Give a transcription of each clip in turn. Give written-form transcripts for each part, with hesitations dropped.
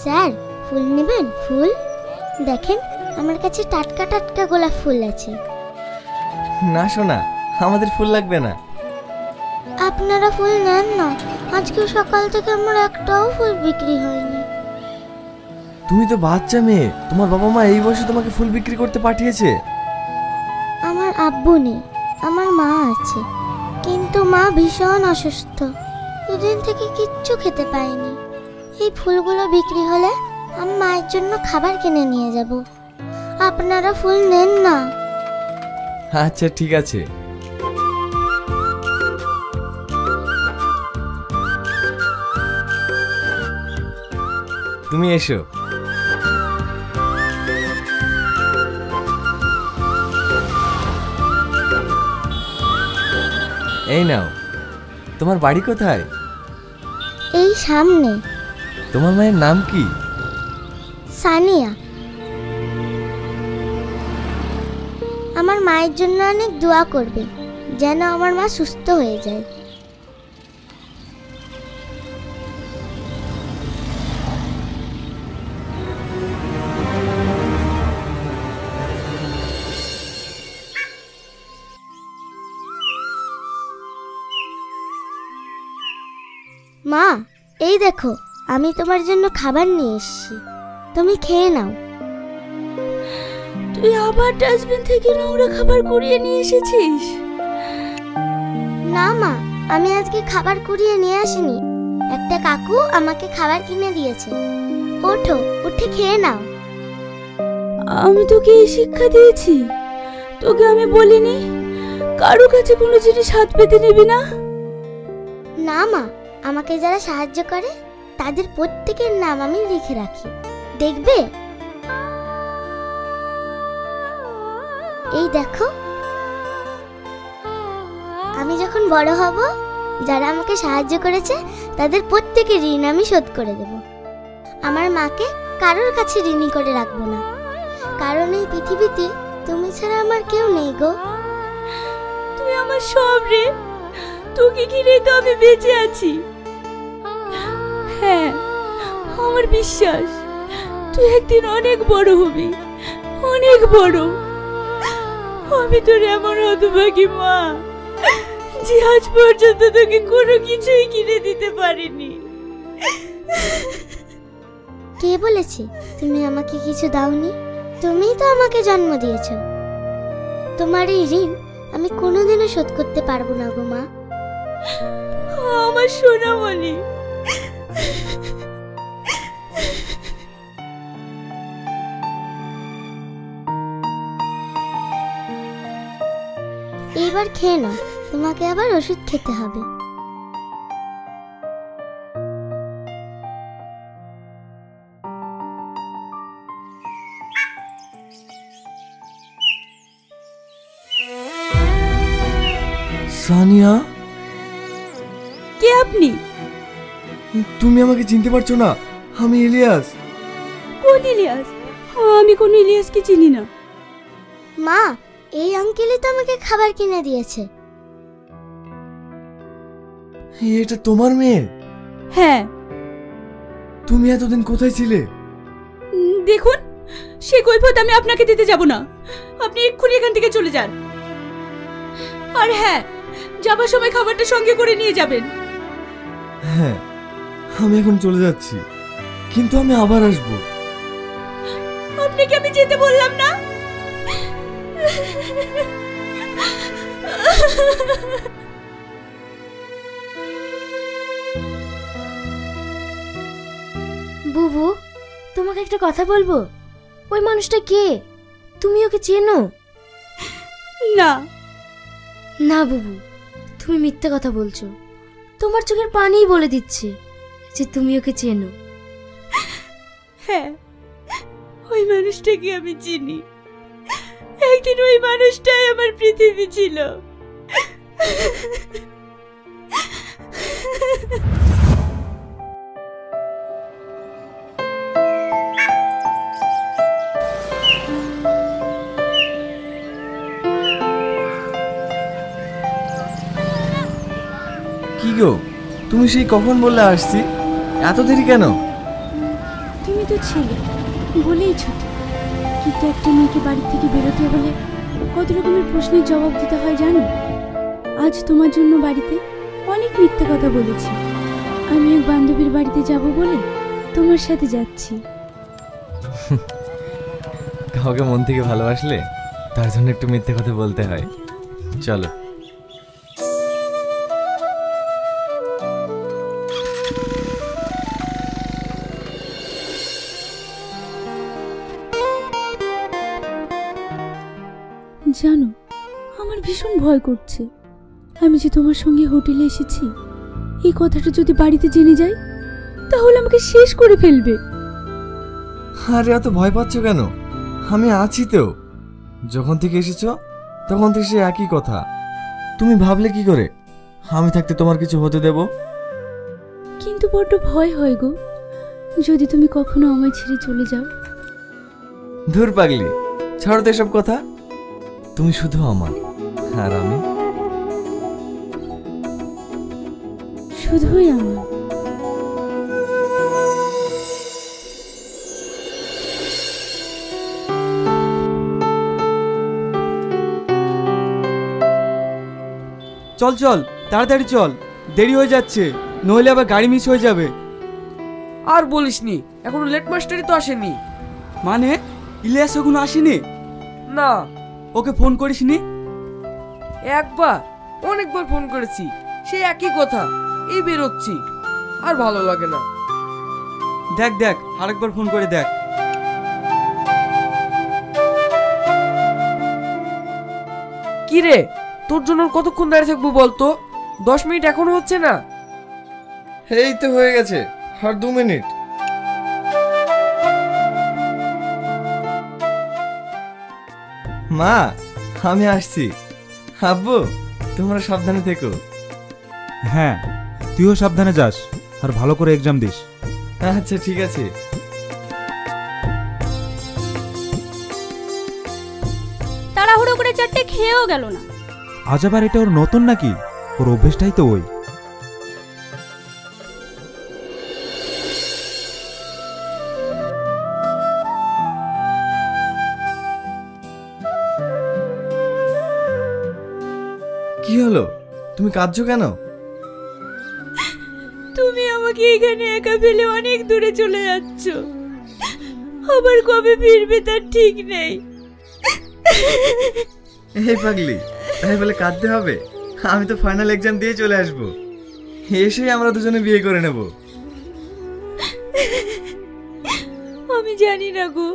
Sir, ফুল নেবেন? ফুল দেখেন, আমার কাছে টাটকা টাটকা গোলাপ ফুল আছে। না সোনা, আমাদের ফুল লাগবে না। আপনারা ফুল নেন না, আজকে সকাল থেকে আমার একটাও ফুল বিক্রি হয়নি। তুমি তো বাচ্চা মেয়ে, তোমার বাবা মা এই বয়সে তোমাকে ফুল বিক্রি করতে পাঠিয়েছে? আমার আব্বু নেই, আমার মা আছে, কিন্তু মা ভীষণ অসুস্থ, দুদিন থেকে কিচ্ছু খেতে পাইনি। এই ফুলগুলো বিক্রি হলে আমি মায়ের জন্য খাবার কিনে নিয়ে যাব। আপনারা ফুল নেন না। আচ্ছা ঠিক আছে। তুমি এসো। এই নাও, তোমার বাড়ি কোথায়? এই সামনে। তোমার মায়ের নাম কি? সানিয়া। আমার মায়ের জন্য অনেক দোয়া করবে, যেন আমার মা সুস্থ হয়ে যায়। মা, এই দেখো, আমি তোমার জন্য খাবার নিয়ে এসেছি, তুমি খেয়ে নাও। তুই আবার ডাস্টবিন থেকে নোংরা খাবার কুড়িয়ে নিয়ে এসেছিস? না মা, আমি আজকে খাবার কুড়িয়ে নিয়ে আসিনি, একটা কাকু আমাকে খাবার কিনে দিয়েছে। ওঠো, উঠে খেয়ে নাও। আমি তোকে এই শিক্ষা দিয়েছি? তোকে আমি বলিনি কারো কাছে কোনো জিনিস হাত পেতে নিবি না? না মা, আমাকে যারা সাহায্য করে তাদের প্রত্যেকের নাম আমি লিখে রাখি, দেখবে? এই দেখো, আমি যখন বড় হব, যারা আমাকে সাহায্য করেছে তাদের প্রত্যেকের ঋণ আমি শোধ করে দেব। আমার মাকে কারোর কাছে ঋণী করে রাখবো না, কারণ এই পৃথিবীতে তুমি ছাড়া আমার কেউ নেই গো। তুই আমার সব রে, তোকে ঘিরে তো আমি বেঁচে আছি। হ্যাঁ, আমার বিশ্বাস তুই একদিন অনেক বড় হবি, অনেক বড়। আমি তোর এমন হতভাগী মা যে আজ পর্যন্ত তোকে কোনো কিছুই কিনে দিতে পারিনি। কে বলেছে তুমি আমাকে কিছু দাওনি? তুমিই তো আমাকে জন্ম দিয়েছো। তোমার এই ঋণ আমি কোনোদিনও শোধ করতে পারবো না গো মা। আমার সোনামণি। এইবার খেয়ে নাও, তোমাকে আবার ওষুধ খেতে হবে। সানিয়া, কে আপনি? তুমি আমাকে চিনতে পারছো না? আমি ইলিয়াস। কোন ইলিয়াস? আমি কোন ইলিয়াসকে চিনি না। মা, এই আঙ্কেলই তো আমাকে খাবার কিনে দিয়েছে। এটা তোমার মেয়ে? হ্যাঁ। তুমি এতদিন কোথায় ছিলে? দেখুন, সে কৈফিয়ত আমি আপনাকে দিতে যাব না। আপনি এক্ষুনি এখান থেকে চলে যান। আর হ্যাঁ, যাবার সময় খাবারটা সঙ্গে করে নিয়ে যাবেন। হ্যাঁ, আমি এখন চলে যাচ্ছি, কিন্তু আমি আবার আসবো। আপনাকে আমি যেতে বললাম না? বুবু, তোমাকে একটা কথা বলবো। ওই মানুষটা কে? তুমি ওকে চেনো? না। না বুবু, তুমি মিথ্যে কথা বলছো। তোমার চোখের পানিই বলে দিচ্ছে যে তুমি ওকে চেনো। হ্যাঁ, ওই মানুষটাকে আমি চিনি। একদিন ওই মানুষটাই আমার পৃথিবী ছিল। কি গো, তুমি সেই কখন বললে আসছি? এত দেরি কেন? তুমি তো ছেলে বলেই ছোট, কিন্তু একটা মেয়েকে বাড়ি থেকে বেরোতে হলে কত রকমের প্রশ্নের জবাব দিতে হয় জানো? আজ তোমার জন্য বাড়িতে অনেক মিথ্যা কথা বলেছি। আমি এক বান্ধবীর বাড়িতে যাব বলে তোমার সাথে যাচ্ছি। কাউকে মন থেকে ভালোবাসলে তার জন্য একটু মিথ্যে কথা বলতে হয়। চলো। জানো, আমার ভীষণ ভয় করছে। আমি যে তোমার সঙ্গে হোটেলে এসেছি, এই কথাটা যদি বাড়িতে জেনে যায় তাহলে আমাকে শেষ করে ফেলবে। আরে এত ভয় পাচ্ছ কেন? আমি আছি তো। যখন থেকে এসেছো তখন থেকে সে একই কথা। তুমি ভাবলে কি করে আমি থাকতে তোমার কিছু হতে দেব? কিন্তু বড্ড ভয় হয় গো, যদি তুমি কখনো আমায় ছেড়ে চলে যাও। ধুর পাগলি, ছাড়ো তো এসব কথা। তুমি শুধু আমার, আর আমি শুধুই আমার। চল চল, তাড়াতাড়ি চল, দেরি হয়ে যাচ্ছে, নইলে আবার গাড়ি মিস হয়ে যাবে। আর বলিসনি, এখনো লেট মাস্টারই তো আসেনি। মানে ইলিয়াস এখনো আসেনি? না। ওকে ফোন করিসনি? একবার, অনেকবার ফোন করেছি, সেই একই কথা, এই বেরোচ্ছি, আর ভালো লাগে না। দেখ দেখ, আরেকবার ফোন করে দেখ। কি রে, তোর জন্য আর কতক্ষণ দাঁড়িয়ে থাকবো বলতো? 10 মিনিট এখনো হচ্ছে না? এই তো হয়ে গেছে, আর 2 মিনিট। মা, আমি আসছি। আব্বু, তোমরা সাবধানে থেকো। হ্যাঁ, তুইও সাবধানে যাস আর ভালো করে এক্সাম দিস। আচ্ছা ঠিক আছে। তাড়াহুড়ো করে চারটে খেয়েও গেল না। আজ আবার এটা ওর নতুন নাকি? ওর অভ্যেসটাই তো ওই। কি হলো, তুমি কাঁদছো কেন? তুমি আমাকে এখানে একা ফেলে অনেক দূরে চলে যাচ্ছ, আবার কবে ফিরবে তার ঠিক নেই। এই পাগলি, তাই বলে কাঁদতে হবে? আমি তো ফাইনাল এক্সাম দিয়ে চলে আসবো, এসেই আমরা দুজনে বিয়ে করে নেব। আমি জানি না গো,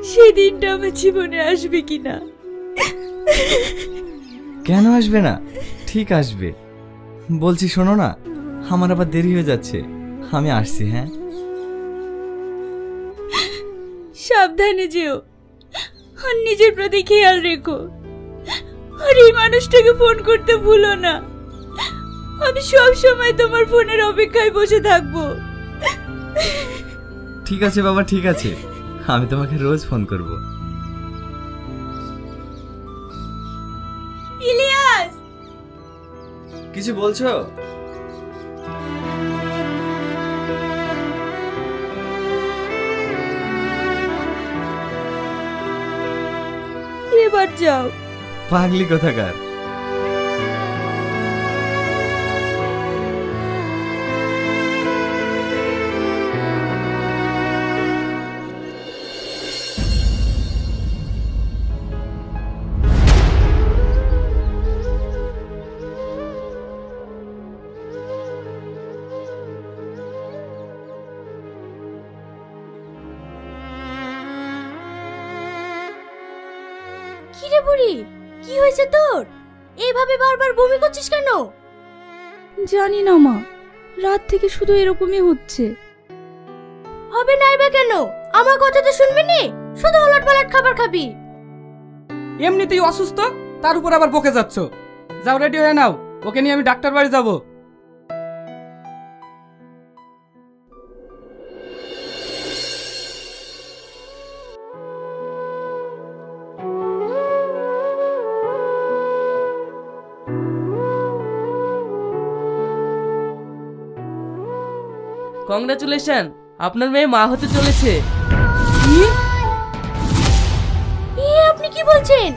সেদিনটা আমার জীবনে আসবে কিনা। কেন আসবে না? ঠিক আসবে। বলছি শোনো না, আমার আবার দেরি হয়ে যাচ্ছে, আমি আসছি। হ্যাঁ, সাবধানে যেও, আর নিজের প্রতি খেয়াল রেখো, আর এই মানুষটাকে ফোন করতে ভুলো না। আমি সব সময় তোমার ফোনের অপেক্ষায় বসে থাকবো। ঠিক আছে বাবা, ঠিক আছে, আমি তোমাকে রোজ ফোন করব। ইলিয়াস, কিছু বলছো? এবার যাও। পাগলি কোথাকার। কিরে বুড়ি, কি হয়েছে তোর? এইভাবে বারবার বমি করছিস কেন? জানি না মা, রাত থেকে শুধু এরকমই হচ্ছে। হবে নাই বা কেন? আমার কথা তো শুনবি নি, শুধু উলট পালট খাবার খাবি। এমনিতেই অসুস্থ, তার উপর আবার বকে যাচ্ছ। যাও, রেডি হয়ে নাও, ওকে নিয়ে আমি ডাক্তার বাড়ি যাব। কংগ্রাচুলেশন, আপনার মেয়ে মা হতে চলেছে। আপনি কি বলছেন?